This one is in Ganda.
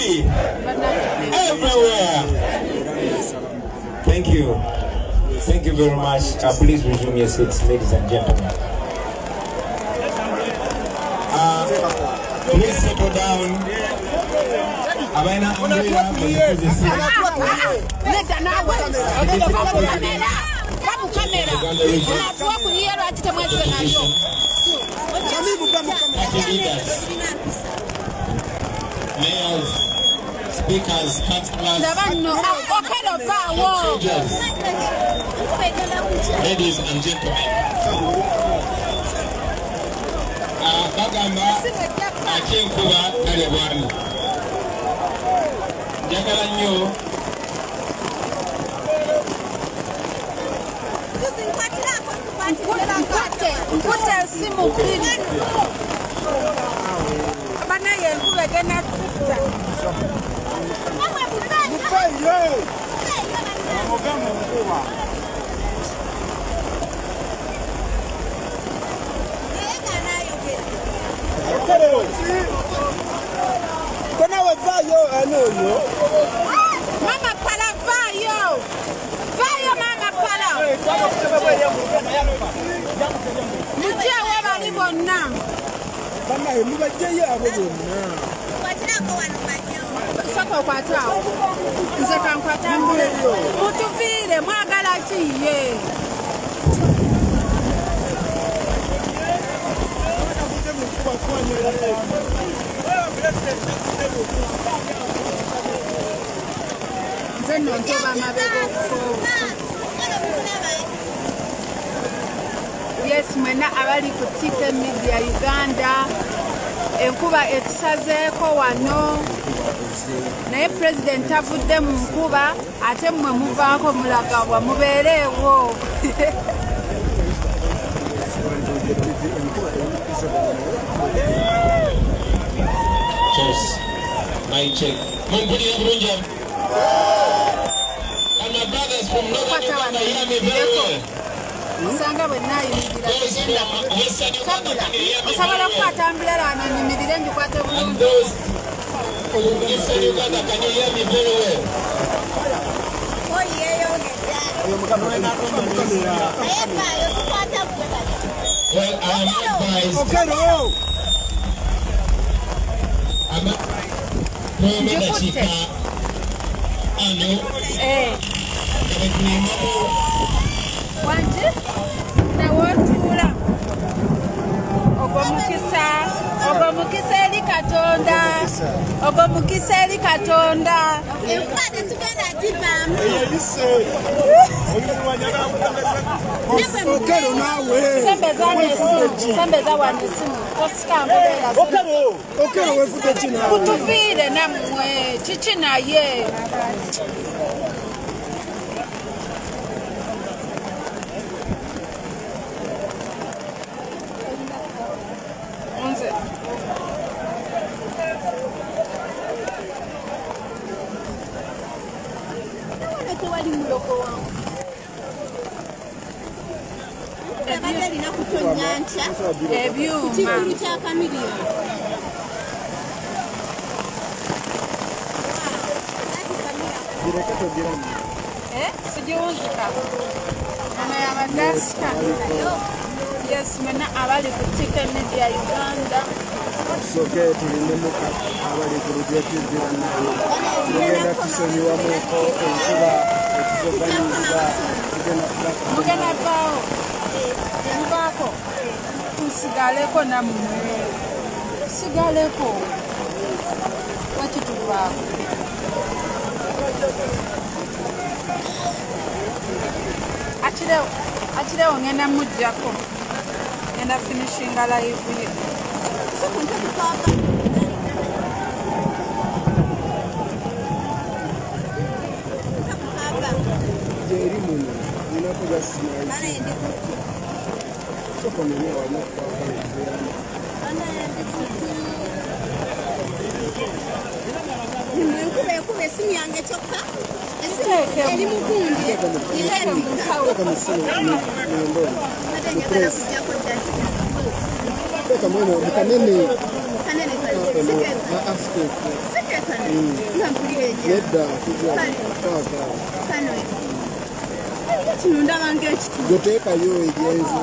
Bobi. Everywhere. Thank you. Thank you very much. Please resume your seats, ladies and gentlemen. Please settle down. Mayors, speakers, councillors, ladies and gentlemen. Bagamba akinkuba kale bwami. Njagala nnyo nkwate simu bbiri abanaye enkuba egenda tutta Mama Pala, vaio! Vaio, Mama Pala! Mutia weba ni bonna. Mama, you move a day out of it. Sako kwata. Nzeka nkwata mbule. Mutuvire mwagala kiye. Yes, mwena abali ku Kk Media Uganda enkuba etusazeeko wano naye president avudde mu nkuba ate mmwe muvaako mulaga wamubeereewo. My check. And my brothers from Northern Uganda hear me very well. Usanga bwennayimirira osobola okukwatambula lano nyimirire njikwate bulungi. And those from Eastern Uganda, can you hear me very well? Well, I am advised. Wanje nawotula ogomukisa eri Katonda ogomukisa eri Katonda Empate tugenda givamu Okero nawe. sembeza wanesimu tosikambulera Okero wefude kina. kutuviire nammwe kiki naye nze tewali muloko wangu abadde alina kutonya ntya ebyuma kikulu kya kamiliyoni sigiwunzika ana yabadasika yes mwena abali ku Kk Media Uganda Soke tulinemuka abali ku rujetigira nayo. Tugenda tusonyiwamuko enkuba etuzoganyizza mugenda vaawo mubaako tusigaleko nammwe tusigaleko wakituvaako akirewo ngenda mujjako ngenda finishinga live ye eri muno ninakuja sinai. Soko nene wano kwa enkuba ekuba esimu yange kyokka eri mukundi era erikawo ate njagala kujjako Teka mwene mukanene. kanene kali Goteekayo egyenzi